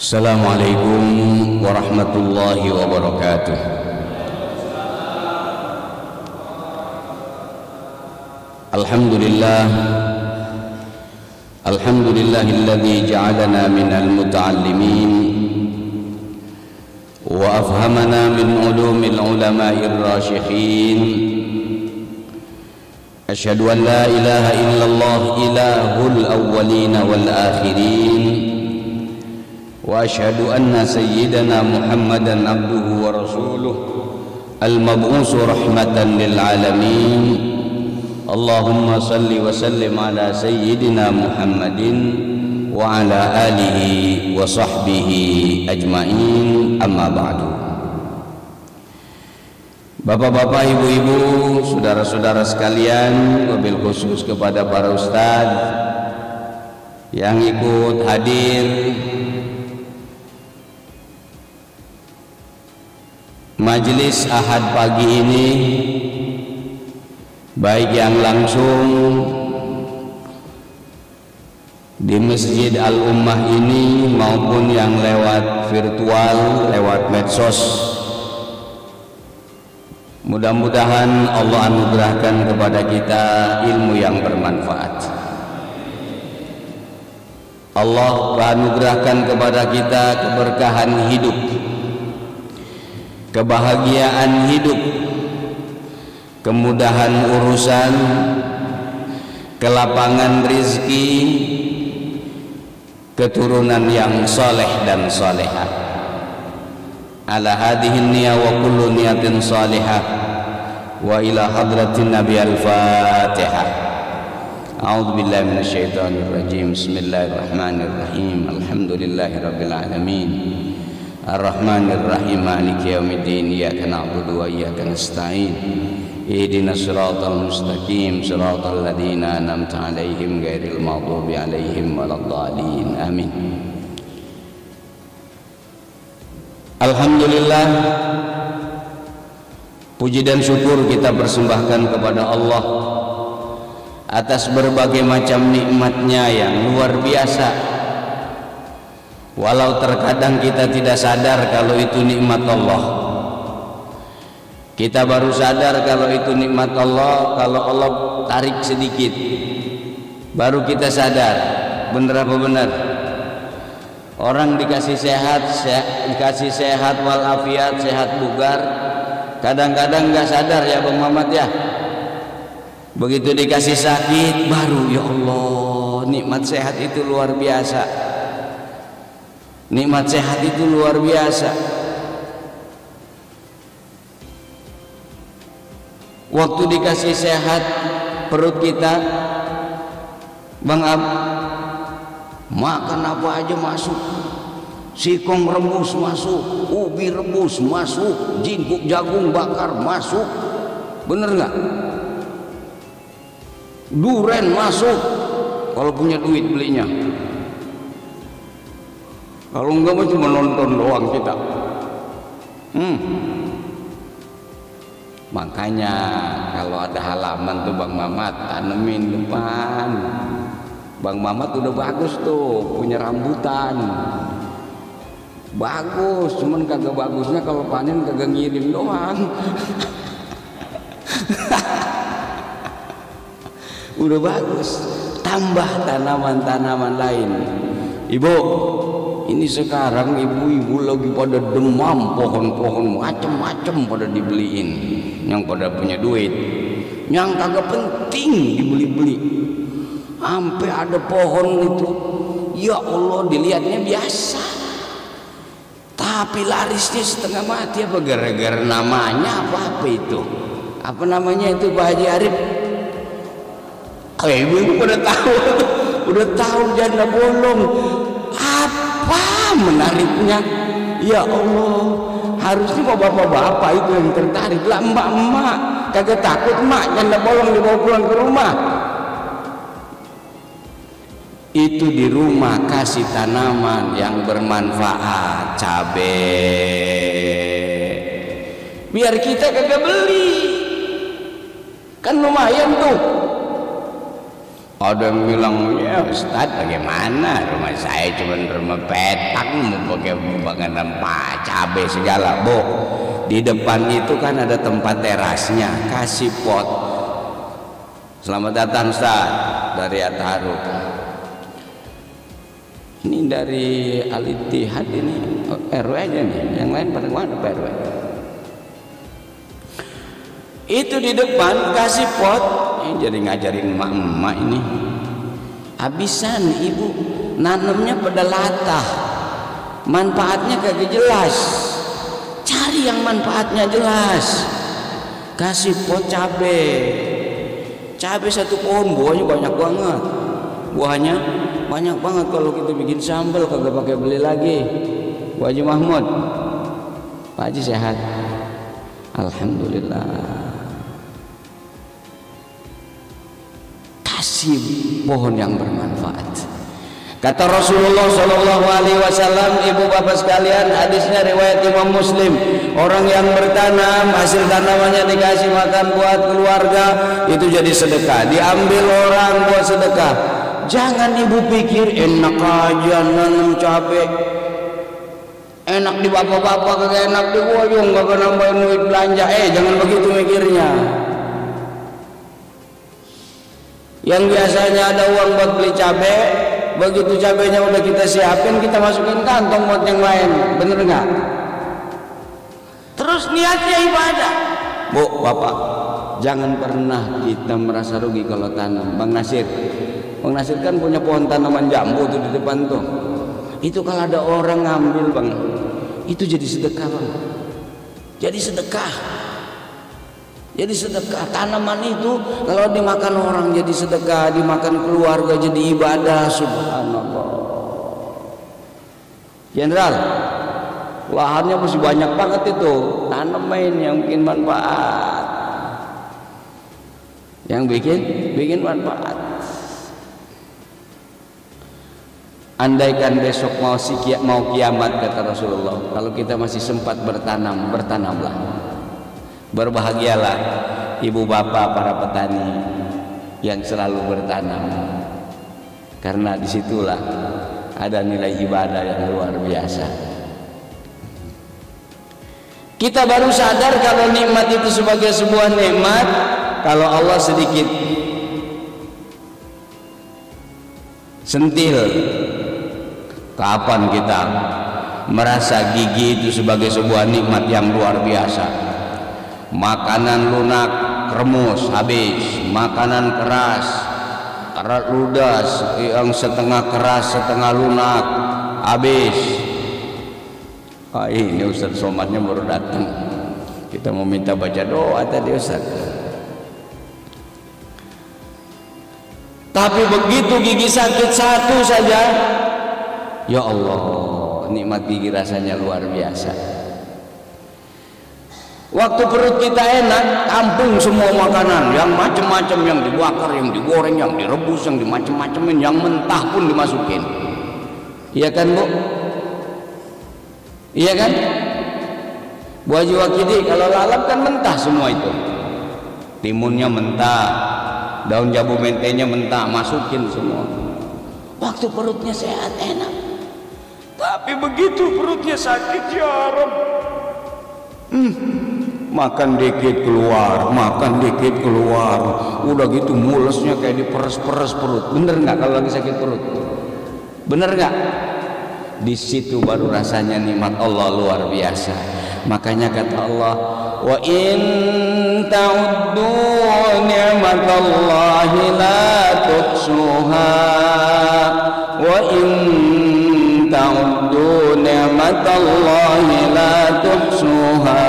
Assalamualaikum warahmatullahi wabarakatuh. Alhamdulillah, alhamdulillahilladzi ja'alana minal muta'allimin wa afhamana min ulumil ulama'ir rasyikhin. Asyhadu an la ilaha illallah ilahul awwalin wal akhirin. Wa asyhadu anna sayyidana Muhammadan abduhu wa rasuluh al-mab'usu rahmatan lil alamin. Allahumma salli wa sallim ala sayyidina Muhammadin wa ala alihi wa sahbihi ajma'in, amma ba'du. Bapak-bapak, ibu-ibu, saudara-saudara sekalian, wabil khusus kepada para ustaz yang ikut hadir majelis Ahad pagi ini, baik yang langsung di Masjid Al-Ummah ini maupun yang lewat virtual, lewat medsos. Mudah-mudahan Allah anugerahkan kepada kita ilmu yang bermanfaat. Allah anugerahkan kepada kita keberkahan hidup, kebahagiaan hidup, kemudahan urusan, kelapangan rizki, keturunan yang soleh dan solehah. Ala hadihin niyah wa kullu niyatin salihah wa ila hadratin nabi al-fatihah. A'udzu billahi minasyaitonir rajim. Bismillahirrahmanirrahim. Alhamdulillahi rabbil alamin. Ar-Rahmanir Rahim, Maliki yaumiddin. Iyyaka na'budu wa iyyaka nasta'in. Ihdinas siratal mustaqim, siratal ladzina an'amta 'alaihim ghairil maghdubi 'alaihim waladdallin. Amin. Alhamdulillah, puji dan syukur kita persembahkan kepada Allah atas berbagai macam nikmat-Nya yang luar biasa. Walau terkadang kita tidak sadar kalau itu nikmat Allah. Kita baru sadar kalau itu nikmat Allah kalau Allah tarik sedikit, baru kita sadar. Bener apa benar? Orang dikasih sehat walafiat, sehat bugar, kadang-kadang nggak sadar ya Bang Mamat ya. Begitu dikasih sakit baru, ya Allah, nikmat sehat itu luar biasa. Nikmat sehat itu luar biasa. Waktu dikasih sehat perut kita, Bang Ab, makan apa aja masuk. Singkong rebus masuk, ubi rebus masuk, jingkuk jagung bakar masuk. Bener nggak? Duren masuk kalau punya duit belinya. Kalau enggak mah cuma nonton doang kita. Makanya kalau ada halaman tuh Bang Mamat tanemin depan. Bang Mamat udah bagus tuh, punya rambutan. Bagus, cuman kagak bagusnya kalau panen kagak ngirim doang. Udah bagus, tambah tanaman-tanaman lain. Ibu, ini sekarang ibu-ibu lagi pada demam pohon-pohon macem-macem pada dibeliin. Yang pada punya duit, yang kagak penting dibeli-beli. Sampai ada pohon itu, ya Allah, dilihatnya biasa, tapi larisnya setengah mati. Apa gara-gara namanya apa itu? Apa namanya itu Pak Haji Arif? Ibu-ibu pada tahu, udah tahu janda bolong. Apa menariknya? Ya Allah, harusnya kok bapak-bapak itu yang tertarik lah. Mbak-mbak kagak takut mak janda bolong dibawa pulang ke rumah. Itu di rumah kasih tanaman yang bermanfaat, cabai, biar kita kagak beli, kan lumayan tuh. Ada yang bilang, ya Ustaz bagaimana, rumah saya cuma rumah petak, mau pakai bangunan cabai segala. Bu, di depan itu kan ada tempat terasnya, kasih pot. Selamat datang Ustaz dari At-Taharuk. Ini dari Al-Ittihad ini, RW aja nih, yang lain pada mana Pak RW? Itu di depan kasih pot. Jadi ngajarin emak-emak ini. Habisan ibu nanamnya pada latah, manfaatnya kagak jelas. Cari yang manfaatnya jelas. Kasih pot cabai satu pohon buahnya banyak banget. Buahnya banyak banget. Kalau kita bikin sambal kagak pakai beli lagi. Bu Haji Mahmud, Pak Haji sehat, alhamdulillah. Kasih pohon yang bermanfaat. Kata Rasulullah Shallallahu Alaihi Wasallam, ibu bapak sekalian, hadisnya riwayat Imam Muslim. Orang yang bertanam, hasil tanamannya dikasih makan buat keluarga, itu jadi sedekah. Diambil orang buat sedekah. Jangan ibu pikir enak aja nanam cabai, enak di bapak-bapak, kagak enak di gua, yung kagak nambahin duit belanja. Jangan begitu mikirnya. Yang biasanya ada uang buat beli cabai, begitu cabainya udah kita siapin, kita masukin kantong buat yang lain. Bener nggak? Terus niatnya ibadah. Bu, bapak, jangan pernah kita merasa rugi kalau tanam. Bang Nasir kan punya pohon tanaman jambu tuh di depan tuh. Itu kalau ada orang ngambil bang, itu jadi sedekah bang. Jadi sedekah. Jadi sedekah. Tanaman itu kalau dimakan orang jadi sedekah, dimakan keluarga jadi ibadah. Subhanallah. Jenderal, lahannya masih banyak banget itu. Tanamin yang bikin manfaat, yang bikin manfaat. Andaikan besok mau kiamat, kata Rasulullah, kalau kita masih sempat bertanam, bertanamlah. Berbahagialah ibu bapak para petani yang selalu bertanam, karena disitulah ada nilai ibadah yang luar biasa. Kita baru sadar kalau nikmat itu sebagai sebuah nikmat kalau Allah sedikit sentil. Kapan kita merasa gigi itu sebagai sebuah nikmat yang luar biasa? Makanan lunak, remus, habis. Makanan keras, ludas, yang setengah keras, setengah lunak, habis. Ini Ustaz Somatnya baru datang. Kita mau minta baca doa tadi Ustaz. Tapi begitu gigi sakit satu saja, ya Allah, nikmat gigi rasanya luar biasa. Waktu perut kita enak, tampung semua makanan yang macam-macam, yang dibakar, yang digoreng, yang direbus, yang dimacam-macamin, yang mentah pun dimasukin. Iya kan Bu? Iya kan? Bu Haji Wakidi, kalau lalap kan mentah semua itu. Timunnya mentah, daun jambu mentenya mentah, masukin semua. Waktu perutnya sehat enak. Tapi begitu perutnya sakit, ya Rabb, makan dikit keluar, udah gitu mulesnya kayak diperes-peres perut. Bener nggak kalau lagi sakit perut? Bener nggak? Di situ baru rasanya nikmat Allah luar biasa. Makanya kata Allah, wa in ta'uddu ni'matallahi la tuhsuha, wa in ta'uddu ni'matallahi la tuhsuha.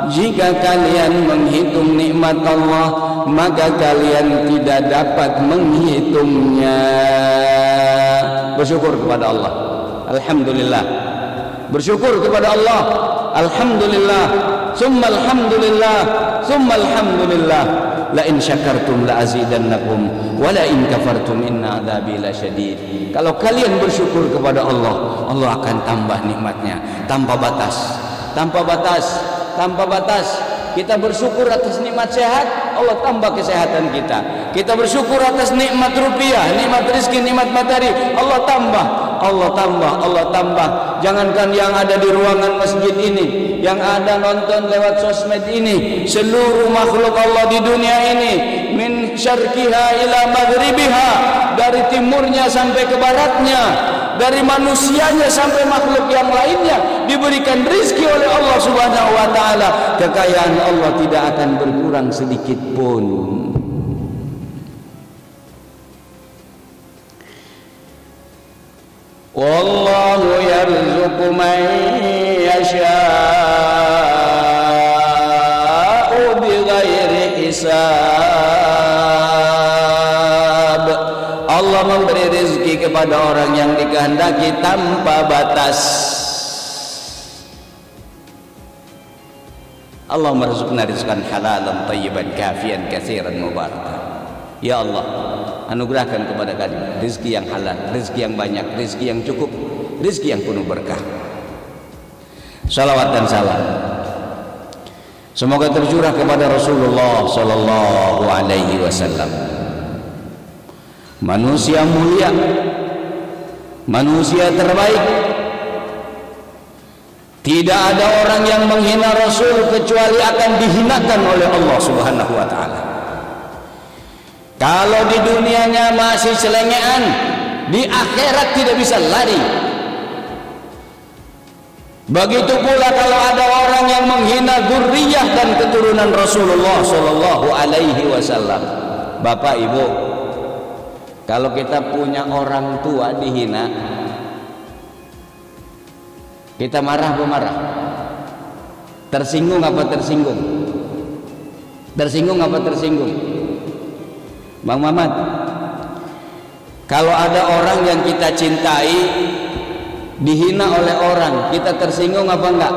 Jika kalian menghitung nikmat Allah, maka kalian tidak dapat menghitungnya. Bersyukur kepada Allah, alhamdulillah. Bersyukur kepada Allah, alhamdulillah. Summa alhamdulillah, summa alhamdulillah. La in syakartum la azidannakum wa la in kafartum inna adzabi lasyadid. Kalau kalian bersyukur kepada Allah, Allah akan tambah nikmatnya tanpa batas, tanpa batas, tanpa batas. Kita bersyukur atas nikmat sehat, Allah tambah kesehatan kita. Kita bersyukur atas nikmat rupiah, nikmat rezeki, nikmat matahari. Allah tambah, Allah tambah, Allah tambah. Jangankan yang ada di ruangan masjid ini, yang ada nonton lewat sosmed ini, seluruh makhluk Allah di dunia ini, min syarqiha ila maghribiha, dari timurnya sampai ke baratnya, dari manusianya sampai makhluk yang lainnya, diberikan rezeki oleh Allah Subhanahu wa taala. Kekayaan Allah tidak akan berkurang sedikit pun. Wallahu yarzuqu man yasha'u bighairi hisab. Allah memberi rezeki kepada orang yang dikehendaki tanpa batas. Allah merzukna rizqan halalan tayyiban kafian katsiran mubarakan. Ya Allah, anugerahkan kepada kami rezeki yang halal, rezeki yang banyak, rezeki yang cukup, rezeki yang penuh berkah. Salawat dan salam semoga tercurah kepada Rasulullah sallallahu alaihi wasallam, manusia mulia, manusia terbaik. Tidak ada orang yang menghina Rasul kecuali akan dihinakan oleh Allah Subhanahu wa taala. Kalau di dunianya masih selengean, di akhirat tidak bisa lari. Begitu pula kalau ada orang yang menghina dzurriyyah dan keturunan Rasulullah sallallahu alaihi wasallam. Bapak Ibu, kalau kita punya orang tua dihina, kita marah apa marah? Tersinggung apa tersinggung? Tersinggung apa tersinggung? Bang Mamat, kalau ada orang yang kita cintai dihina oleh orang, kita tersinggung apa enggak?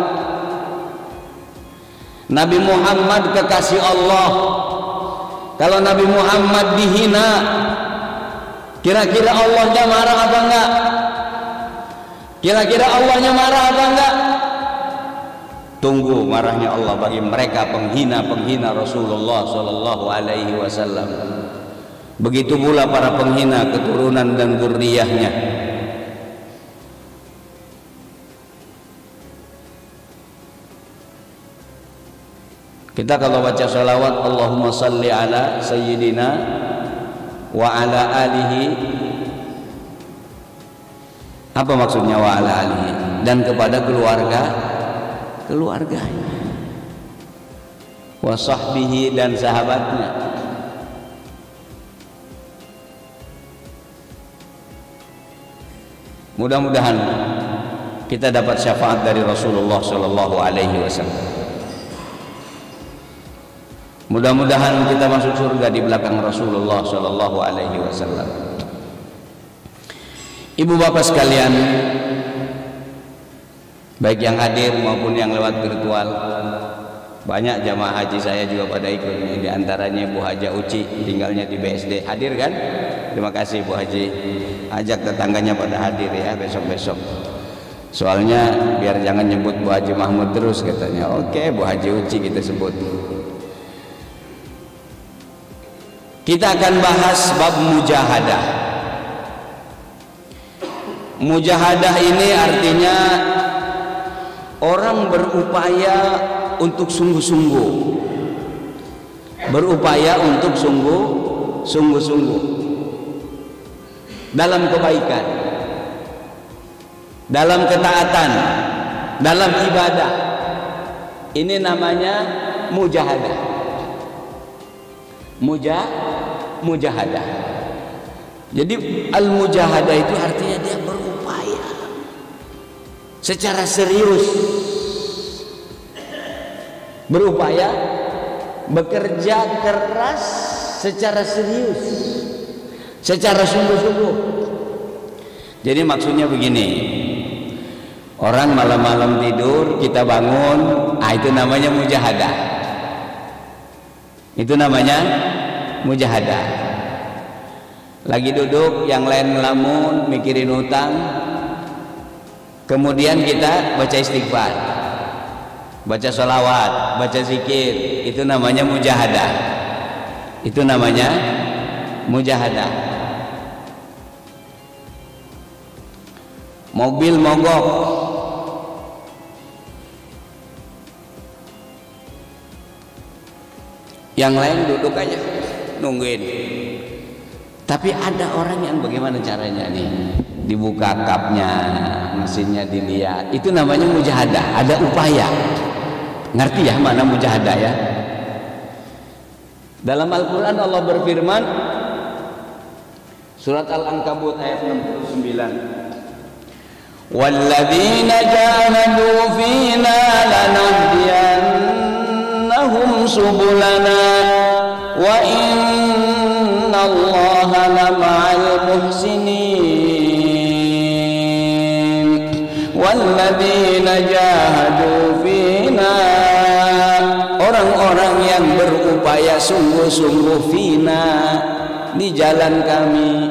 Nabi Muhammad kekasih Allah, kalau Nabi Muhammad dihina, kira-kira Allahnya marah apa enggak? Kira-kira Allahnya marah apa enggak? Tunggu marahnya Allah bagi mereka penghina-penghina Rasulullah sallallahu alaihi wasallam. Begitu pula para penghina keturunan dan dzurriyyahnya. Kita kalau baca sholawat, Allahumma salli ala sayyidina wa ala alihi, apa maksudnya wa ala alihi? Dan kepada keluarganya, wa sahbihi, dan sahabatnya. Mudah-mudahan kita dapat syafaat dari Rasulullah sallallahu alaihi wasallam. Mudah-mudahan kita masuk surga di belakang Rasulullah sallallahu alaihi wasallam. Ibu bapak sekalian, baik yang hadir maupun yang lewat virtual, banyak jamaah haji saya juga pada ikut. Di antaranya Bu Haja Uci, tinggalnya di BSD, hadir kan? Terima kasih Bu Haji. Ajak tetangganya pada hadir ya besok-besok. Soalnya biar jangan nyebut Bu Haji Mahmud terus katanya. Oke, Bu Haji Uci kita sebut. Kita akan bahas bab mujahadah. Mujahadah ini artinya orang berupaya untuk sungguh-sungguh, berupaya untuk sungguh-sungguh dalam kebaikan, dalam ketaatan, dalam ibadah. Ini namanya mujahadah. Mujahadah. Jadi al-mujahadah itu artinya dia berupaya secara serius, berupaya, bekerja keras secara serius, secara sungguh-sungguh. Jadi maksudnya begini, orang malam-malam tidur kita bangun, itu namanya mujahadah. Itu namanya mujahadah. Lagi duduk, yang lain ngelamun, mikirin utang, kemudian kita baca istighfar, baca sholawat, baca zikir, itu namanya mujahadah. Itu namanya mujahadah. Mobil mogok, yang lain duduk aja nungguin. Tapi ada orang yang bagaimana caranya nih, dibuka kapnya, mesinnya dilihat, itu namanya mujahadah, ada upaya. Ngerti ya mana mujahadah ya? Dalam Al-Quran Allah berfirman, surat Al-Ankabut ayat 69, walladzina jahadu fina lanahdiyannahum subulana wa innallaha lama'al muhsinin. Walladzina jahadu fina, orang-orang yang berupaya sungguh-sungguh fina, di jalan kami,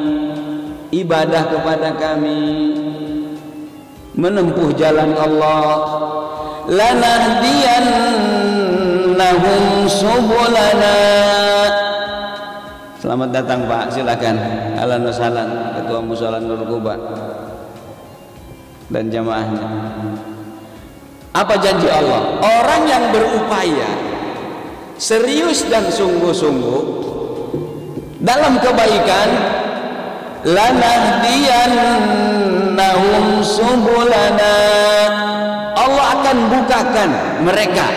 ibadah kepada kami, menempuh jalan Allah, lanahdiyannahum subulana. Selamat datang Pak, silakan. Ahlan wa sahlan, Ketua Mushola Nur Quba dan jamaahnya. Apa janji Allah? Orang yang berupaya serius dan sungguh-sungguh dalam kebaikan, lanahdiyannahum subulana, Allah akan bukakan mereka,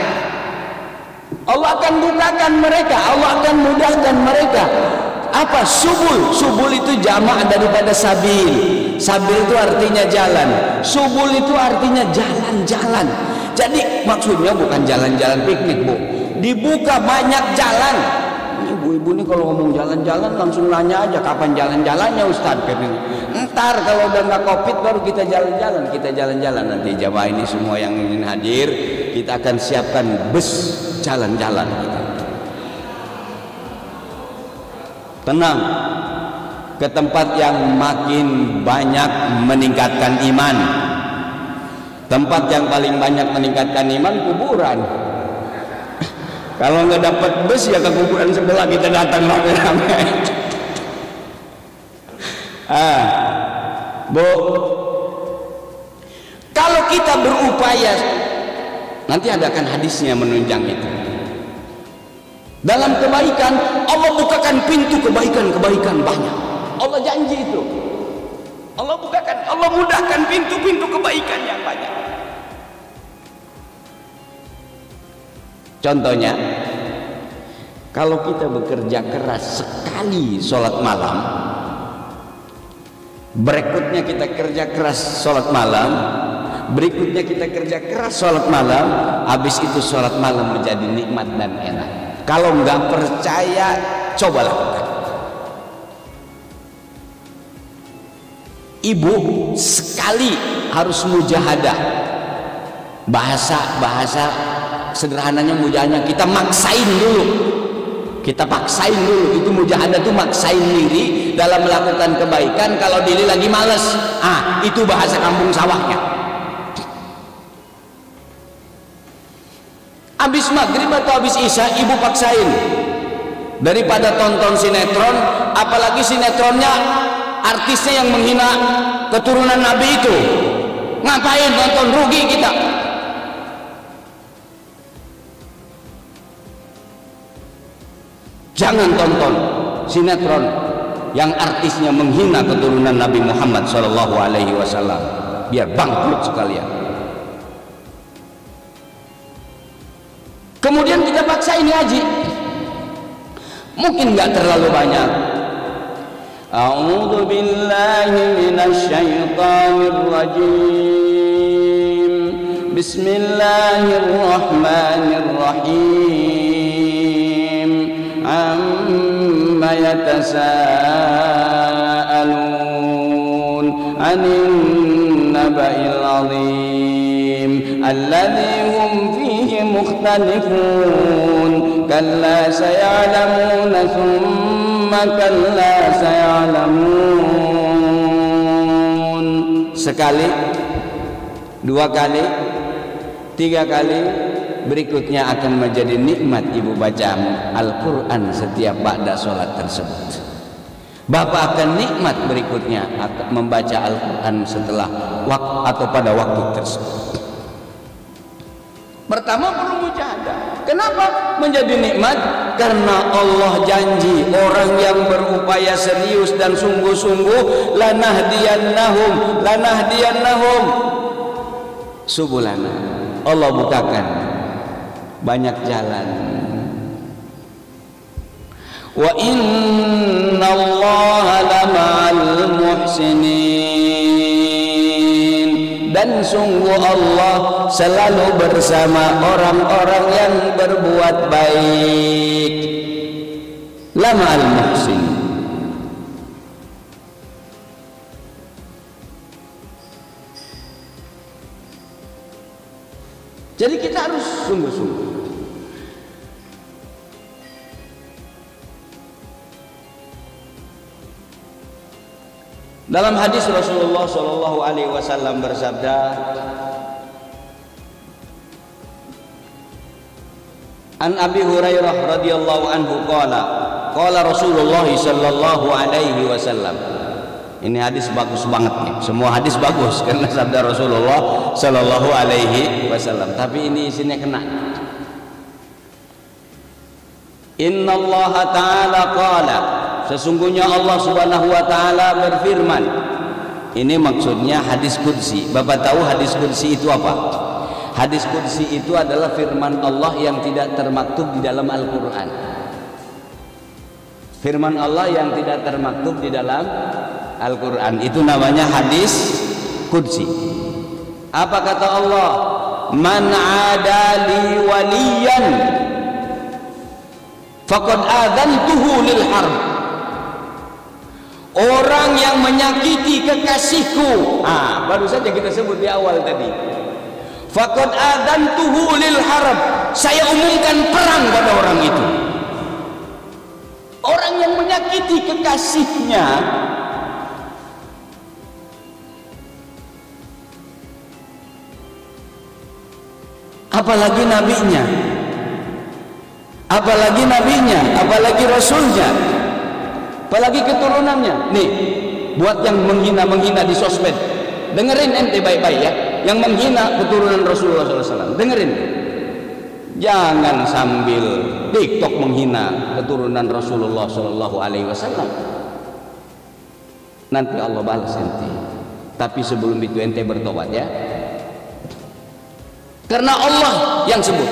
Allah akan bukakan mereka, Allah akan mudahkan mereka. Apa subul? Subul itu jamak daripada sabil. Sabil itu artinya jalan, subul itu artinya jalan-jalan. Jadi maksudnya bukan jalan-jalan piknik, Bu. Dibuka banyak jalan. Ibu-ibu ini kalau ngomong jalan-jalan langsung nanya aja kapan jalan-jalannya Ustadz. Ntar kalau udah nggak covid baru kita jalan-jalan. Kita jalan-jalan nanti jamaah ini semua yang ingin hadir, kita akan siapkan bus jalan-jalan kita. Tenang, ke tempat yang makin banyak meningkatkan iman. Tempat yang paling banyak meningkatkan iman kuburan. Kalau nggak dapat bus ya ke kuburan sebelah kita datang rame-rame. Bu, kalau kita berupaya, nanti adakan hadisnya menunjang itu. Dalam kebaikan Allah bukakan pintu kebaikan-kebaikan banyak. Allah janji itu. Allah bukakan, Allah mudahkan pintu-pintu kebaikan yang banyak. Contohnya, kalau kita bekerja keras sekali sholat malam, berikutnya kita kerja keras sholat malam, berikutnya kita kerja keras sholat malam, habis itu sholat malam menjadi nikmat dan enak. Kalau nggak percaya, coba lakukan. Ibu sekali harus mujahadah. Bahasa sederhananya mujahadahnya kita maksain dulu, kita paksain dulu. Itu mujahadah tuh maksain diri dalam melakukan kebaikan. Kalau diri lagi males, itu bahasa kampung sawahnya. Habis maghrib atau habis isya ibu paksain, daripada tonton sinetron, apalagi sinetronnya artisnya yang menghina keturunan Nabi itu. Ngapain nonton, rugi kita. Jangan tonton sinetron yang artisnya menghina keturunan Nabi Muhammad SAW, biar bangkrut sekalian. Kemudian kita paksain ngaji, mungkin nggak terlalu banyak. A'udzu billahi minasy syaithanir rajim. Bismillahirrahmanirrahim. Amma yatasaalun 'anil naba'il 'azim alladzi hum fihi mukhtalifun kalla sayalamuna thumma kalla sayalamun. Sekali, dua kali, tiga kali, berikutnya akan menjadi nikmat ibu baca Al-Quran setiap ba'da sholat tersebut. Bapak akan nikmat berikutnya membaca Al-Quran setelah waktu atau pada waktu tersebut. Pertama perlu mujahadah. Kenapa menjadi nikmat? Karena Allah janji orang yang berupaya serius dan sungguh-sungguh lanahdiyannahum subulana. Allah bukakan banyak jalan. Wa innallaha lama'al muhsinin, dan sungguh Allah selalu bersama orang-orang yang berbuat baik. Lama'al muhsin. Jadi kita harus sungguh-sungguh. Dalam hadis Rasulullah Shallallahu Alaihi Wasallam bersabda, An Abi Hurairah radhiyallahu anhu qala Rasulullah Shallallahu Alaihi Wasallam. Ini hadis bagus banget nih. Semua hadis bagus karena sabda Rasulullah Shallallahu Alaihi Wasallam. Tapi ini isinya kena. Inna Allah Taala qala, sesungguhnya Allah Subhanahu wa taala berfirman. Ini maksudnya hadis qudsi. Bapak tahu hadis qudsi itu apa? Hadis qudsi itu adalah firman Allah yang tidak termaktub di dalam Al-Qur'an. Firman Allah yang tidak termaktub di dalam Al-Qur'an itu namanya hadis qudsi. Apa kata Allah? Man adali waliyan faqad adzantuhu lil harb. Orang yang menyakiti kekasihku, baru saja kita sebut di awal tadi. Faqad adzantuhu lil harb. Saya umumkan perang pada orang itu. Orang yang menyakiti kekasihnya, apalagi nabinya, apalagi rasulnya, apalagi keturunannya. Nih, buat yang menghina di sosmed, dengerin ente baik-baik ya. Yang menghina keturunan Rasulullah SAW, dengerin. Jangan sambil TikTok menghina keturunan Rasulullah SAW. Nanti Allah balas ente. Tapi sebelum itu ente bertobat ya. Karena Allah yang sebut,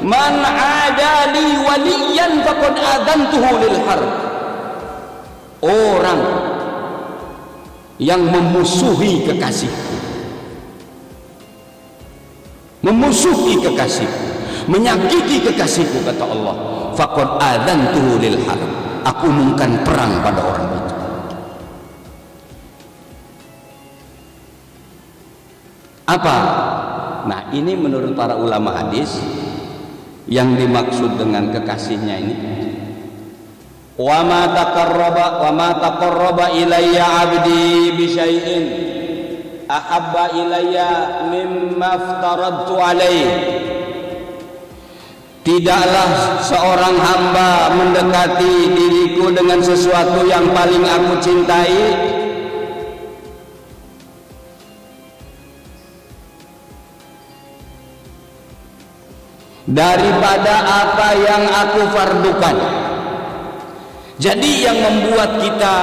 Man adali waliyan faqad adzantuhu lil harb. Orang yang memusuhi kekasihku, menyakiti kekasihku, kata Allah, faqad adzantuhu lil harb. Aku umumkan perang pada orang itu. Apa? Nah, ini menurut para ulama hadis yang dimaksud dengan kekasihnya ini, wa ma taqarraba ilayya 'abdi bi syai'in ahabba ilayya mimma aftaradtu alaih. Tidaklah seorang hamba mendekati diriku dengan sesuatu yang paling aku cintai daripada apa yang aku fardukan. Jadi yang membuat kita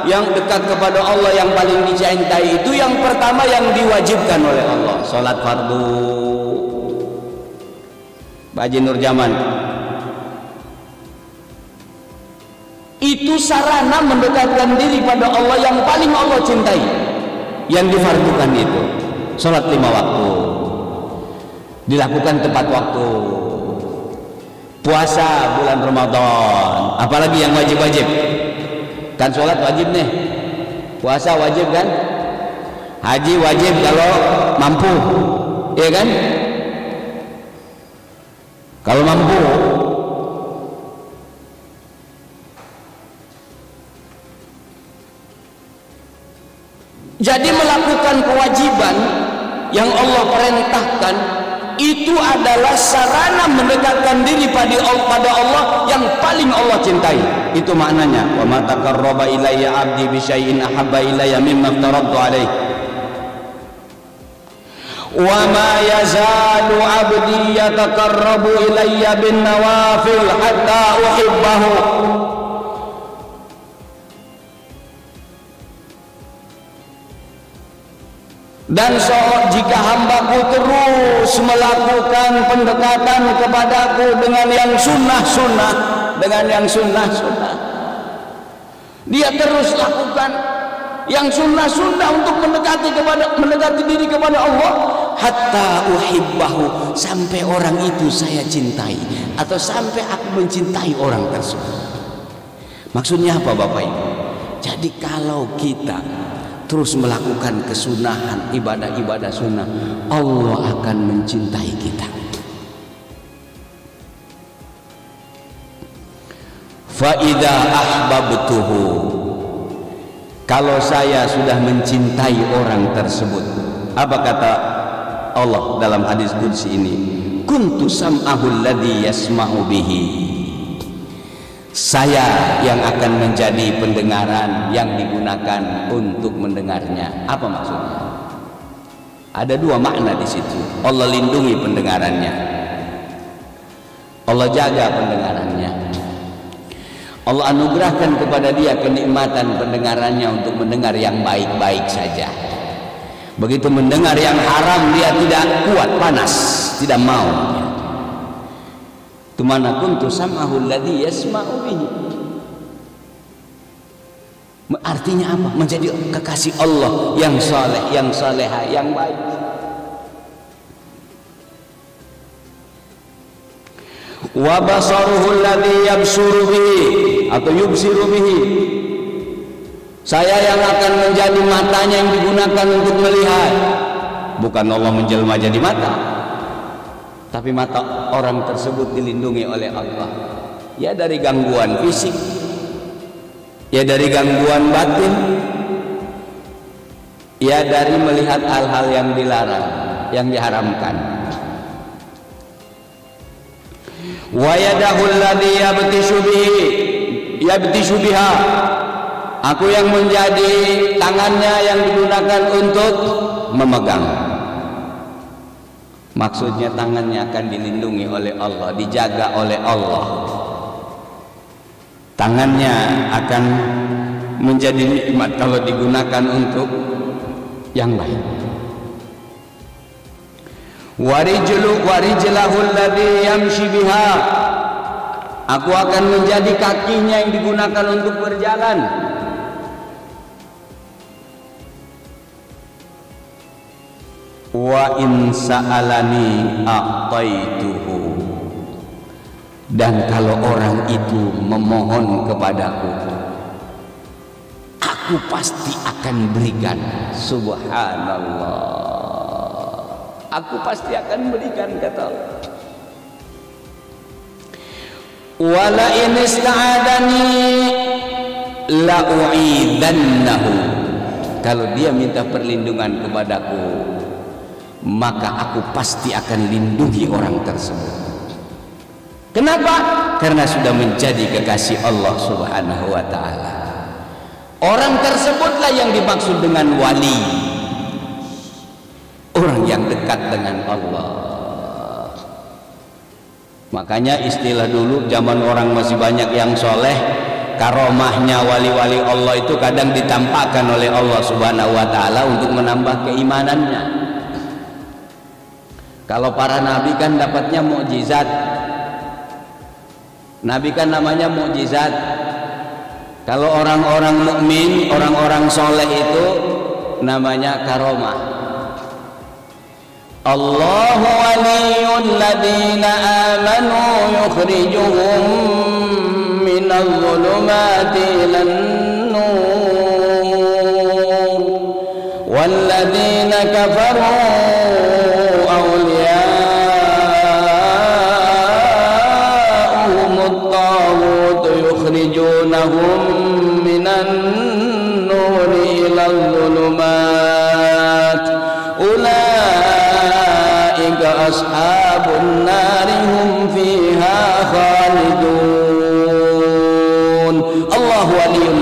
yang dekat kepada Allah yang paling dicintai itu yang pertama yang diwajibkan oleh Allah, salat fardu. Pak Haji Nurjaman, itu sarana mendekatkan diri pada Allah yang paling Allah cintai, yang difardukan itu salat 5 waktu, dilakukan tepat waktu, puasa bulan Ramadan, apalagi yang wajib-wajib kan, sholat wajib nih, puasa wajib kan, haji wajib kalau mampu, ya kan, kalau mampu. Jadi melakukan kewajiban yang Allah perintahkan itu adalah sarana mendekatkan diri pada Allah yang paling paling Allah cintai. Itu maknanya, wa ma taqarraba ilayya 'abdi bi syai'in ahabba ilayya mimma aftaradtu alaihi. Wa ma yazalu 'abdi yataqarrabu ilayya bin nawafil hatta uhibbahu. Dan jika hambaku terus melakukan pendekatan kepadaku dengan yang sunnah-sunnah, dia terus lakukan yang sunnah-sunnah untuk mendekati diri kepada Allah, hatta uhibbahu, sampai orang itu saya cintai, atau sampai aku mencintai orang tersebut. Maksudnya apa Bapak Ibu? Jadi kalau kita terus melakukan kesunahan, ibadah-ibadah sunnah, Allah akan mencintai kita. Fa idza ahbabtuhu, kalau saya sudah mencintai orang tersebut, apa kata Allah dalam hadis qudsi ini? Kuntu sam'ahu alladhi yasma'u bihi, saya yang akan menjadi pendengaran yang digunakan untuk mendengarnya. Apa maksudnya? Ada dua makna di situ. Allah lindungi pendengarannya, Allah jaga pendengarannya, Allah anugerahkan kepada dia kenikmatan pendengarannya untuk mendengar yang baik-baik saja. Begitu mendengar yang haram dia tidak kuat, panas, tidak mau. Mana kuntu sam'ahu alladhi yasma'u bihi. Artinya apa? Menjadi kekasih Allah yang saleh, yang saleha, yang baik. Wa basaruhu alladhi yabsuru bihi atau yubsiru bihi, saya yang akan menjadi matanya yang digunakan untuk melihat. Bukan Allah menjelma jadi mata, tapi mata orang tersebut dilindungi oleh Allah, ya dari gangguan fisik, ya dari gangguan batin, ya dari melihat hal-hal yang dilarang, yang diharamkan. Wa yadahu alladhi yabtishu biha, aku yang menjadi tangannya yang digunakan untuk memegang. Maksudnya tangannya akan dilindungi oleh Allah, dijaga oleh Allah. Tangannya akan menjadi nikmat kalau digunakan untuk yang baik. Warijlahu alladhi yamshi biha, aku akan menjadi kakinya yang digunakan untuk berjalan. Wa in sa'alani a'taituhu, dan kalau orang itu memohon kepadaku, aku pasti akan berikan. Subhanallah, aku pasti akan berikan, kata Allah. Wala in ista'adani la u'idannahu, kalau dia minta perlindungan kepadaku, maka aku pasti akan lindungi orang tersebut. Kenapa? Karena sudah menjadi kekasih Allah Subhanahu wa ta'ala. Orang tersebutlah yang dimaksud dengan wali, orang yang dekat dengan Allah. Makanya istilah dulu zaman orang masih banyak yang soleh, karomahnya wali-wali Allah itu kadang ditampakkan oleh Allah Subhanahu wa ta'ala untuk menambah keimanannya. Kalau para nabi kan dapatnya mukjizat. Nabi kan namanya mukjizat. Kalau orang-orang mukmin, orang-orang soleh itu namanya karomah. Allahu waliyul ladina amanu yukhrijuhum minadh dhulumati ilan nur wal ladina kafaru yukhrijunahum minan nuri ilal dhulumat ulaika ashabun nari hum fiha khalidun.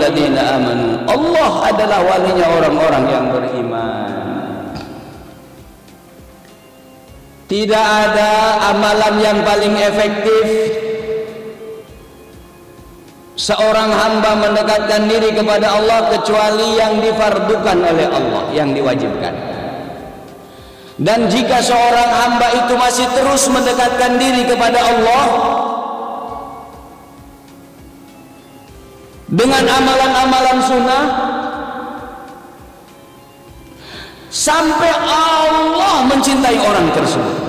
ladzina amanu. Allah adalah walinya orang-orang yang beriman. Tidak ada amalan yang paling efektif seorang hamba mendekatkan diri kepada Allah kecuali yang difardukan oleh Allah, yang diwajibkan. Dan jika seorang hamba itu masih terus mendekatkan diri kepada Allah dengan amalan-amalan sunnah, sampai Allah mencintai orang tersebut.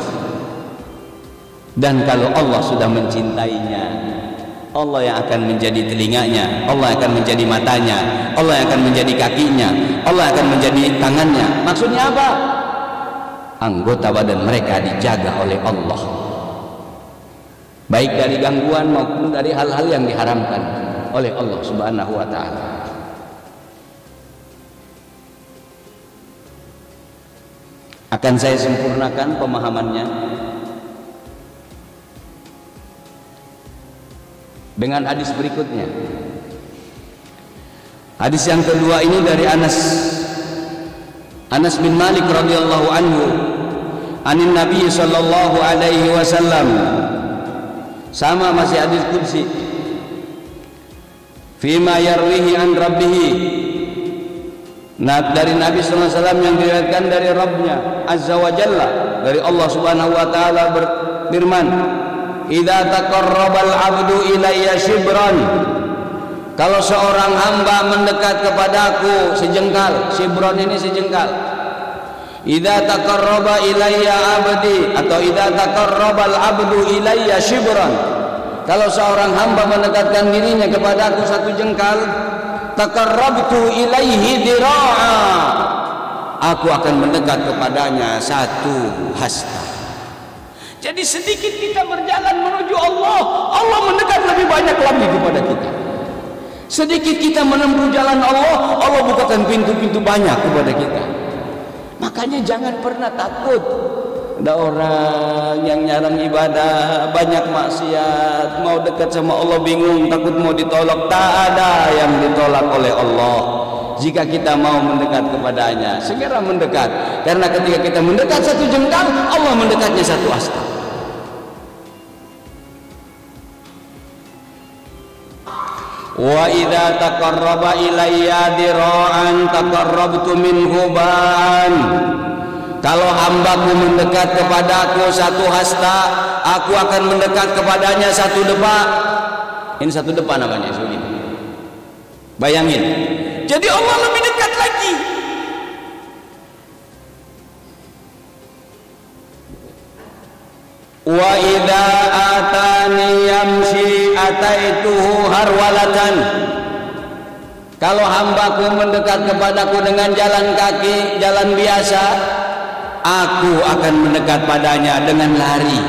Dan kalau Allah sudah mencintainya, Allah yang akan menjadi telinganya, Allah yang akan menjadi matanya, Allah yang akan menjadi kakinya, Allah yang akan menjadi tangannya. Maksudnya apa? Anggota badan mereka dijaga oleh Allah, baik dari gangguan maupun dari hal-hal yang diharamkan oleh Allah Subhanahu wa ta'ala. Akan saya sempurnakan pemahamannya dengan hadis berikutnya. Hadis yang kedua ini dari Anas bin Malik radhiyallahu anhu, anin Nabi sallallahu alaihi wasallam. Sama, masih hadis qudsi. Fima yarwihi an rabbih. Nah, dari Nabi sallallahu alaihi wasallam yang diriwayatkan dari Rabbnya azza wa jalla, dari Allah Subhanahu wa taala berfirman, "Idza taqarrabal 'abdu ilayya shibran." Kalau seorang hamba mendekat kepadaku sejengkal, shibran ini sejengkal. Idza taqarraba ilayya 'abdi, atau idza taqarrabal 'abdu ilayya shibran. Kalau seorang hamba mendekatkan dirinya kepadaku satu jengkal, taqarrabtu ilaihi dira'a, aku akan mendekat kepadanya satu hasta. Jadi sedikit kita berjalan menuju Allah, Allah mendekat lebih banyak lagi kepada kita. Sedikit kita menempuh jalan Allah, Allah bukakan pintu-pintu banyak kepada kita. Makanya jangan pernah takut. Ada orang yang nyarang ibadah, banyak maksiat, mau dekat sama Allah bingung, takut mau ditolak. Tak ada yang ditolak oleh Allah. Jika kita mau mendekat kepadanya, segera mendekat. Karena ketika kita mendekat satu jengkal, Allah mendekatnya satu hasta. Wa idza taqarraba ilayya dira'an taqarrabtu minhu ba'an. Kalau hambaku mendekat kepadaku satu hasta, aku akan mendekat kepadanya satu depa. Ini satu depa namanya, sulit. Bayangin. Jadi Allah lebih dekat lagi. Wa idza atani yamshi ataituhu harwalatan. Kalau hambaku mendekat kepadaku dengan jalan kaki, jalan biasa, aku akan mendekat padanya dengan lari.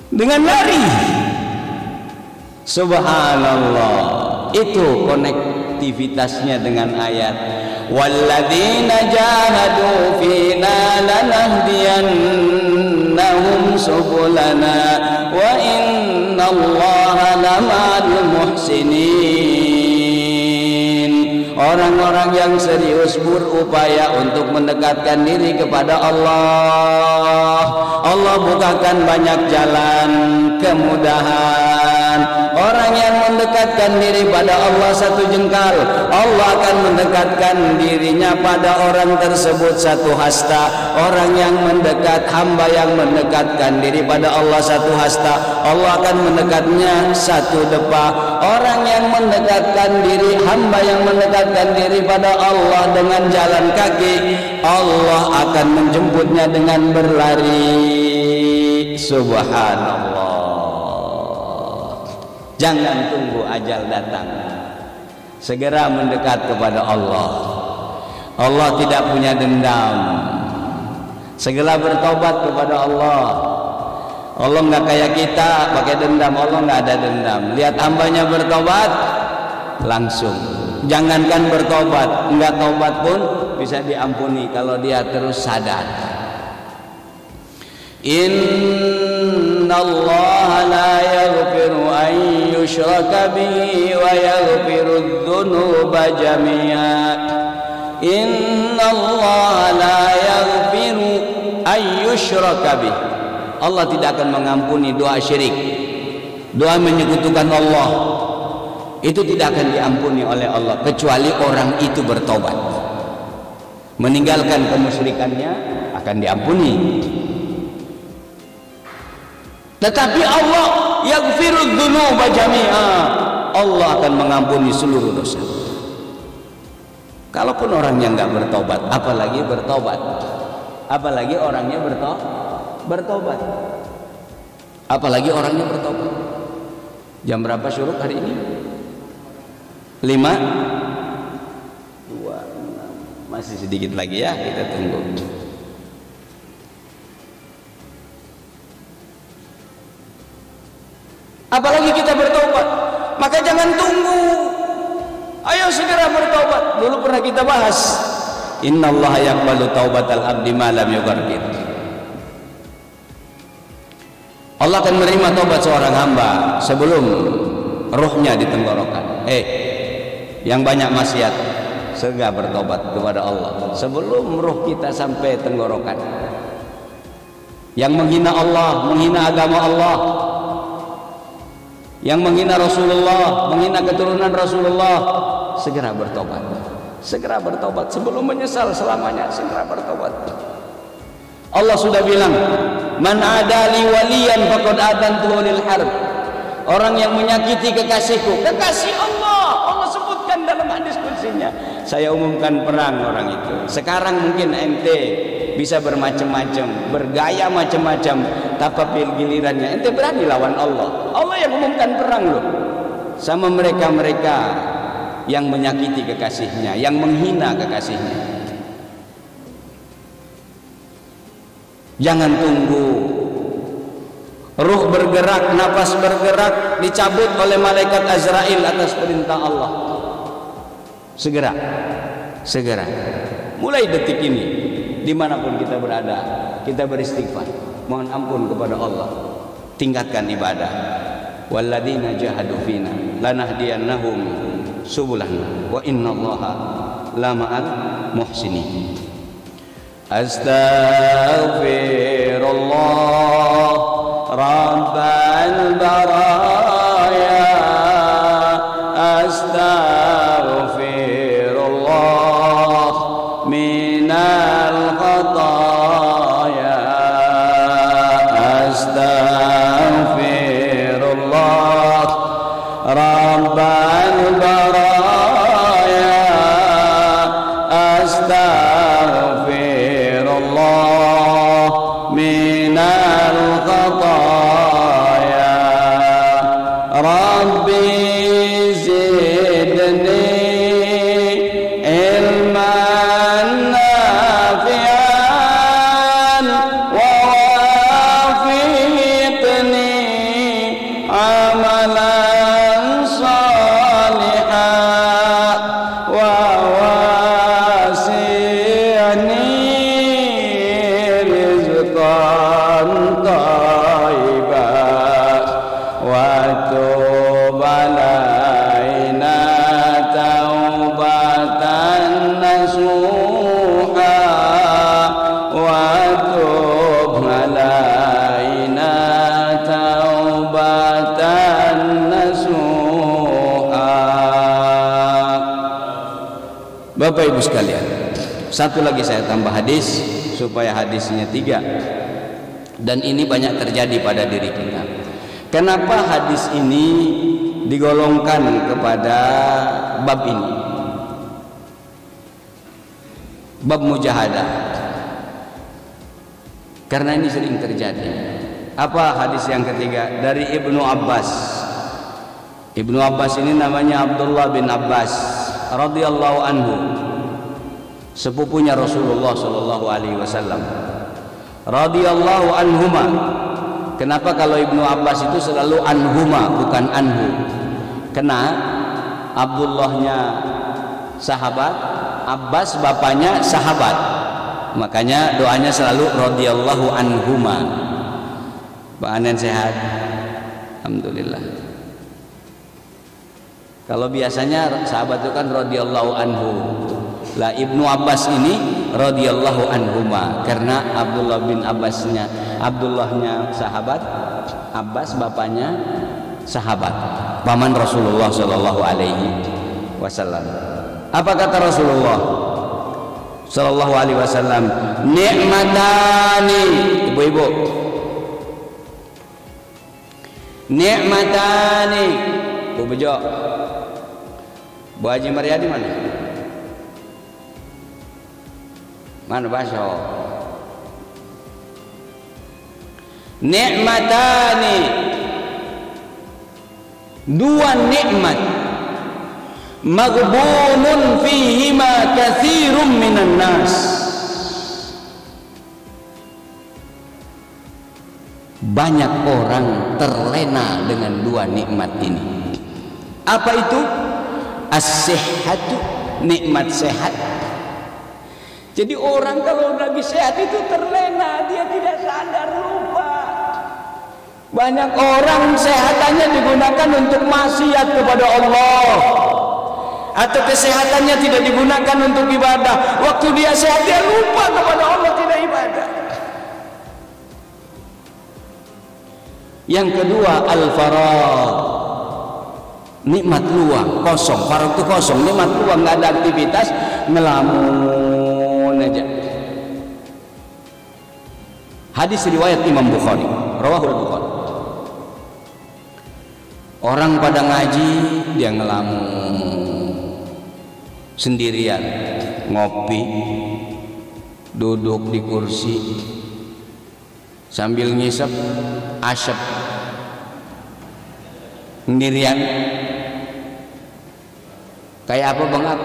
Dengan lari. Subhanallah. Itu konektivitasnya dengan ayat. Walladzina jahadu fina lanahdiyannahum subulana wa innallaha lama'al muhsinin. Orang-orang yang serius berupaya untuk mendekatkan diri kepada Allah, Allah bukakan banyak jalan kemudahan. Orang yang mendekatkan diri pada Allah satu jengkal, Allah akan mendekatkan dirinya pada orang tersebut satu hasta. Orang yang mendekat, hamba yang mendekatkan diri pada Allah satu hasta, Allah akan mendekatnya satu depa. Orang yang mendekatkan diri, hamba yang mendekatkan diri pada Allah dengan jalan kaki, Allah akan menjemputnya dengan berlari. Subhanallah. Jangan tunggu ajal datang, segera mendekat kepada Allah. Allah tidak punya dendam. Segera bertobat kepada Allah. Allah nggak kayak kita pakai dendam. Allah nggak ada dendam. Lihat hambanya bertobat, langsung. Jangankan bertobat, nggak tobat pun bisa diampuni kalau dia terus sadar. Innallaha la yaghfiru an yushraka bihi wa yaghfiru dzunuba jami'a. Innallaha la yaghfiru ay yushraka bihi. Allah tidak akan mengampuni doa syirik, doa menyekutukan Allah. Itu tidak akan diampuni oleh Allah kecuali orang itu bertobat, meninggalkan kemusyrikannya, akan diampuni. Tetapi Allah yaghfirudz dzunuba jami'a, Allah akan mengampuni seluruh dosa. Kalaupun orangnya enggak bertobat, apalagi bertobat, apalagi orangnya bertobat, apalagi orangnya bertobat. Jam berapa syuruk hari ini? 5 2 6, masih sedikit lagi ya, kita tunggu. Apalagi kita bertobat, maka jangan tunggu, ayo segera bertobat. Dulu pernah kita bahas, innallaha yaqbalu taubatal abdi ma lam yughargir. Allah akan menerima taubat seorang hamba sebelum rohnya di tenggorokan. Yang banyak maksiat, segera bertobat kepada Allah sebelum roh kita sampai tenggorokan. Yang menghina Allah, menghina agama Allah, yang menghina Rasulullah, menghina keturunan Rasulullah, segera bertobat. Segera bertobat sebelum menyesal selamanya. Segera bertobat. Allah sudah bilang, man adali waliyan faqad adantuhu lil harb. Orang yang menyakiti kekasihku, kekasih Allah, Allah sebutkan dalam hadis qudsinya, saya umumkan perang orang itu. Sekarang mungkin ente bisa bermacam-macam, bergaya macam-macam, tapi gilirannya ente berani lawan Allah. Allah yang umumkan perang loh sama mereka-mereka yang menyakiti kekasihnya, yang menghina kekasihnya. Jangan tunggu ruh bergerak, nafas bergerak, dicabut oleh malaikat Azrail atas perintah Allah. Segera, segera. Mulai detik ini, dimanapun kita berada, kita beristighfar, mohon ampun kepada Allah, tingkatkan ibadah. Walladzina jahadu fina lanahdiyannahum subulana wa innallaha lama'al muhsinin. Astaghfirullah rabbal baraya, astaghfirullah minal khataya, astaghfirullah rabbal baraya, astaghfirullah minal khataya, rabbi zidni ilman nafi'an wa wafiqni amalan salihan wa wasi'ni rizqan thayyibah wa tub alaina taubatan nasuha wa tub alaina taubatan nasuha. Bapak Ibu sekalian, satu lagi saya tambah hadis supaya hadisnya 3, dan ini banyak terjadi pada diri kita. Kenapa hadis ini digolongkan kepada bab ini, bab mujahadah? Karena ini sering terjadi. Apa hadis yang ketiga? Dari Ibnu Abbas. Ibnu Abbas ini namanya Abdullah bin Abbas radhiyallahu anhu, sepupunya Rasulullah sallallahu alaihi wasallam. Radhiyallahu anhuma. Kenapa kalau Ibnu Abbas itu selalu anhuma bukan anhu? Karena Abdullahnya sahabat, Abbas bapaknya sahabat, makanya doanya selalu radhiyallahu anhuma. Pak Anen sehat? Alhamdulillah. Kalau biasanya sahabat itu kan radhiyallahu anhu. Lah Ibnu Abbas ini radhiyallahu anhuma karena Abdullahnya sahabat, Abbas bapaknya sahabat, paman Rasulullah sallallahu alaihi wasallam. Apa kata Rasulullah sallallahu alaihi wasallam? Ni'matani, ibu-ibu. Ni'matani. Bu Bejo. Bu Haji Maryadi mana? Mana Basho? Ni'matani, dua nikmat, maghbunun fihima katsirun minan nas, banyak orang terlena dengan dua nikmat ini. Apa itu? As-sihhatu, nikmat sehat. Jadi orang kalau lagi sehat itu terlena, dia tidak sadar, lupa. Banyak orang sehatannya digunakan untuk maksiat kepada Allah, atau kesehatannya tidak digunakan untuk ibadah. Waktu dia sehat dia lupa kepada Allah, tidak ibadah. Yang kedua al-faragh, nikmat luang, kosong. Faragh itu kosong, nikmat luang, nggak ada aktivitas, ngelamun aja. Hadis riwayat Imam Bukhari, rawahul Bukhari. Orang pada ngaji, dia ngelamun sendirian, ngopi, duduk di kursi sambil ngisep asap, sendirian. Kayak apa Bang Ab?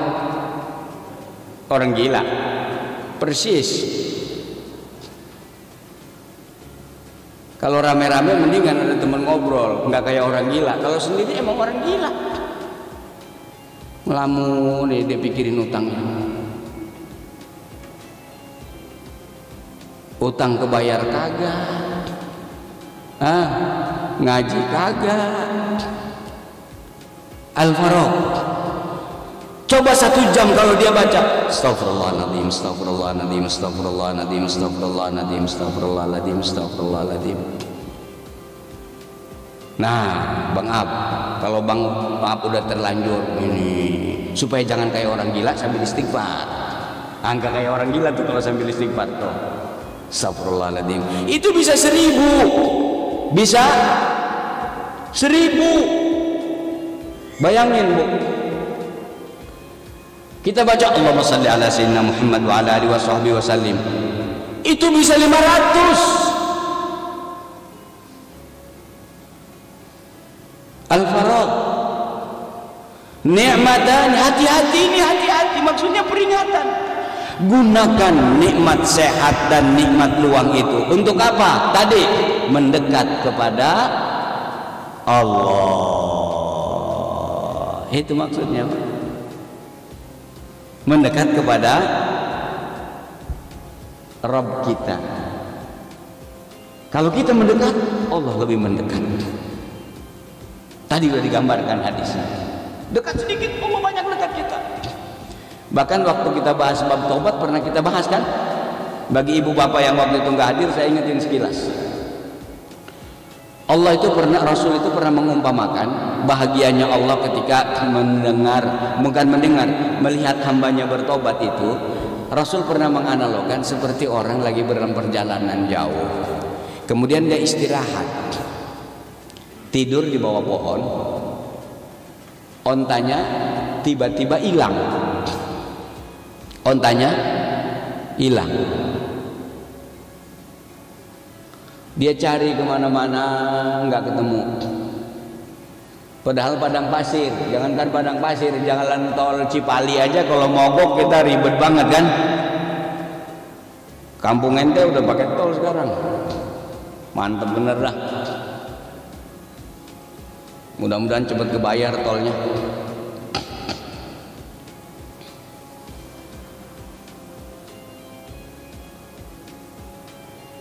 Orang gila. Persis. Kalau rame-rame mendingan ada teman ngobrol, nggak kayak orang gila. Kalau sendiri emang orang gila. Ngelamun nih, dia pikirin utangnya. Utang kebayar kagak. Ngaji kagak. Al-Faragh. Coba 1 jam kalau dia baca Astaghfirullahaladzim, Astaghfirullahaladzim, Astaghfirullahaladzim, Astaghfirullahaladzim, Astaghfirullahaladzim, Astaghfirullahaladzim. Nah Bang Ab, kalau Bang Ab udah terlanjur ini, supaya jangan kayak orang gila sambil istighfar. Angka kayak orang gila tuh kalau sambil istighfar tuh Astaghfirullahaladzim. Itu bisa 1000. Bisa 1000. Bayangin Bu, kita baca Allahumma shalli ala sayyidina Muhammad wa ala alihi washabbihi wasallim, itu bisa 500. Al-Faragh, ni'matan, hati-hati, ini hati-hati, maksudnya peringatan. Gunakan nikmat sehat dan nikmat luang itu untuk apa? Tadi mendekat kepada Allah. Itu maksudnya, mendekat kepada Rabb kita. Kalau kita mendekat, Allah lebih mendekat. Tadi sudah digambarkan hadisnya. Dekat sedikit, Allah banyak dekat kita. Bahkan waktu kita bahas bab taubat pernah kita bahas kan? Bagi ibu bapak yang waktu itu nggak hadir, saya ingetin sekilas. Allah itu pernah, Rasul itu pernah mengumpamakan bahagianya Allah ketika melihat hambanya bertobat itu. Rasul pernah menganalogkan seperti orang lagi dalam perjalanan jauh, kemudian dia istirahat, tidur di bawah pohon, ontanya tiba-tiba hilang, ontanya hilang. Dia cari kemana-mana nggak ketemu. Padahal padang pasir, jangankan padang pasir, jalan tol Cipali aja kalau mogok kita ribet banget kan. Kampung ente udah pakai tol sekarang, mantep bener dah. Mudah-mudahan cepat kebayar tolnya.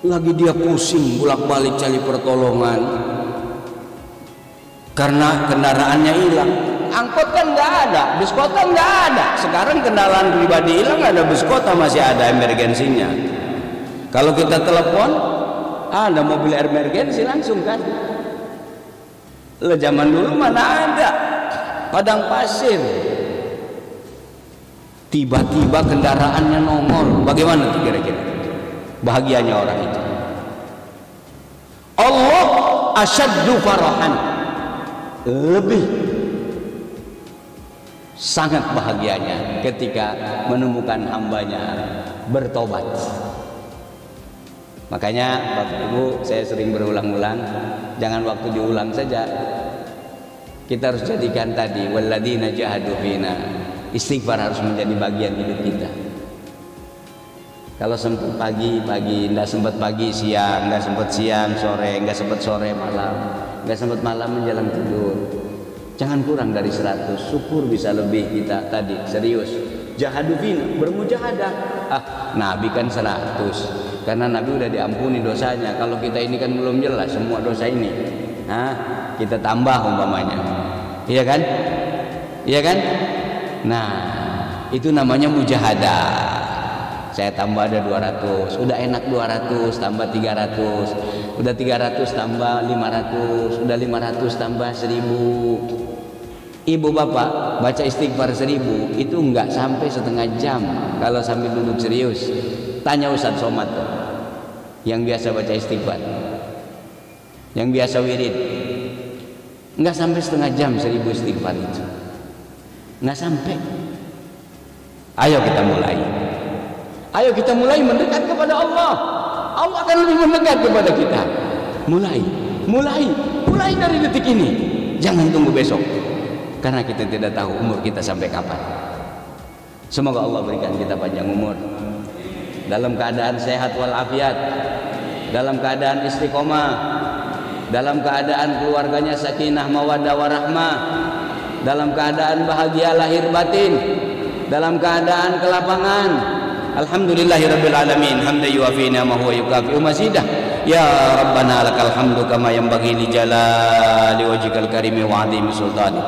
Lagi dia pusing bolak-balik cari pertolongan karena kendaraannya hilang. Angkot kan nggak ada, bus kota nggak ada. Sekarang kendaraan pribadi hilang, ada bus kota masih ada emergensinya. Kalau kita telepon, ada mobil emergensi langsung kan. Lah zaman dulu mana ada, padang pasir. Tiba-tiba kendaraannya nongol. Bagaimana tuh kira-kira bahagianya orang itu? Allah asyaddu farahan, lebih sangat bahagianya ketika menemukan hambanya bertobat. Makanya Bapak Ibu, saya sering berulang-ulang, jangan waktu diulang saja. Kita harus jadikan tadi walladzina jahadu fina. Istighfar harus menjadi bagian hidup kita. Kalau sempat pagi, enggak sempat pagi, siang, enggak sempat siang, sore, enggak sempat sore, malam, enggak sempat malam menjelang tidur. Jangan kurang dari 100, syukur bisa lebih kita tadi, serius. Jahadu fina, bermujahadah. Nabi kan 100, karena Nabi udah diampuni dosanya. Kalau kita ini kan belum jelas semua dosa ini. Kita tambah umpamanya. Iya kan? Iya kan? Nah, itu namanya mujahadah. Saya tambah ada 200, udah enak 200 tambah 300, udah 300 tambah 500, udah 500 tambah 1000. Ibu bapak baca istighfar 1000 itu enggak sampai setengah jam kalau sambil duduk serius. Tanya Ustaz Somad tuh, yang biasa baca istighfar, yang biasa wirid, enggak sampai setengah jam 1000 istighfar itu, enggak sampai. Ayo kita mulai. Ayo kita mulai mendekat kepada Allah. Allah akan lebih mendekat kepada kita. Mulai dari detik ini. Jangan tunggu besok, karena kita tidak tahu umur kita sampai kapan. Semoga Allah berikan kita panjang umur, dalam keadaan sehat walafiat, dalam keadaan istiqomah, dalam keadaan keluarganya sakinah mawaddah warahmah, dalam keadaan bahagia lahir batin, dalam keadaan kelapangan. Alhamdulillahirabbil alamin, hamdan yuwafi ni'amahu wa yukafi'u mazidah. Ya Rabbana lakal hamdu kama yanbaghi li jalali wajhikal karimi wa 'azimi sultanik.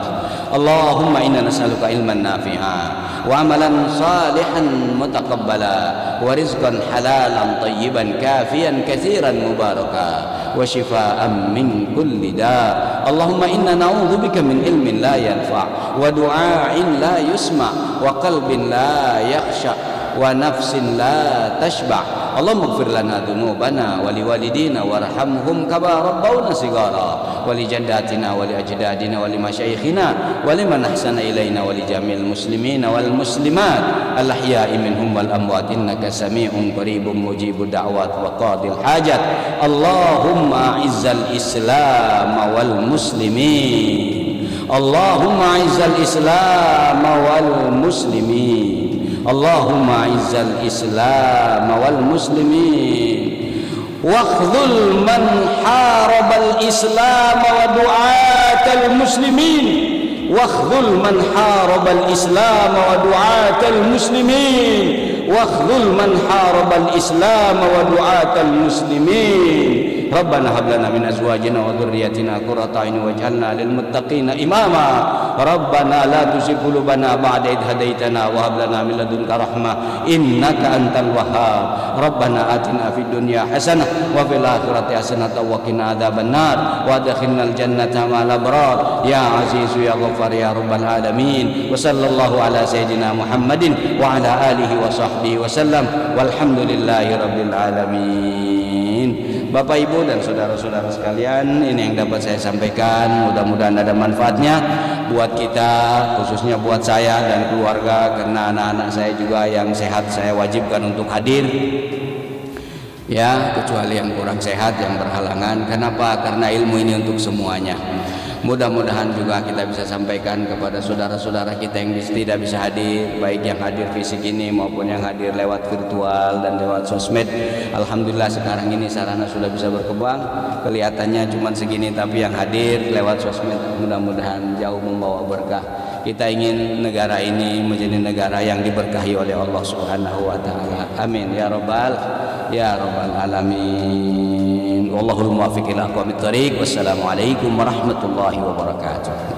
Allahumma inna nas'aluka ilman nafi'a wa amalan salihan mutaqabbala wa rizqan halalan tayyiban kafiyan katsiran mubaraka wa shifaa'an min kulli da'. Allahumma inna na'udzubika min ilmin la yanfa' wa du'a'in la yusma' wa qalbin la yakhsha' wa nafsin la tashba'. Allahumma ighfir lana dhunubana wa liwalidina warhamhum kama rabbawna sigara wa li jaddatina wa li ajdadina wa li masyayikhina wa liman ahsana ilaina wa li jamil muslimina wal muslimat al ahya'i minhum wal amwat innaka sami'un qaribun mujibud da'wat wa qadil hajat. Allahumma izzal islam wal muslimin. Allahumma izzal islam wal muslimin. Allahumma izzal islam wal muslimin wakhdhul man harabal islam wa du'atal muslimin wakhdhul man harabal islam wa du'atal muslimin wakhdhul man harabal islam wa du'atal muslimin. Rabbana hab lana min azwajina wa dhurriyyatina qurrata a'yun waj'alna lil muttaqina imama. Rabbana la tuzigh qulubana ba'da idh hadaitana wa hab lana min ladunka rahmah innaka antal wahhab. Rabbana atina fid dunya hasanah wa fil akhirati hasanah wa qina adzabannar wa adkhilnal jannata ma'al abrar ya aziz ya ghaffar ya rabbal alamin. Wa sallallahu ala sayidina Muhammadin wa ala alihi wa sahbihi wa sallam walhamdulillahi rabbil alamin. Bapak Ibu dan saudara-saudara sekalian, ini yang dapat saya sampaikan. Mudah-mudahan ada manfaatnya buat kita, khususnya buat saya dan keluarga, karena anak-anak saya juga yang sehat saya wajibkan untuk hadir. Ya, kecuali yang kurang sehat, yang berhalangan. Kenapa? Karena ilmu ini untuk semuanya. Mudah-mudahan juga kita bisa sampaikan kepada saudara-saudara kita yang tidak bisa hadir, baik yang hadir fisik ini maupun yang hadir lewat virtual dan lewat sosmed. Alhamdulillah sekarang ini sarana sudah bisa berkembang. Kelihatannya cuma segini, tapi yang hadir lewat sosmed mudah-mudahan jauh membawa berkah. Kita ingin negara ini menjadi negara yang diberkahi oleh Allah Subhanahu wa taala. Amin ya rabbal alamin. Wallahul muwaffiq ila aqwamit thariq. Wassalamualaikum warahmatullahi wabarakatuh.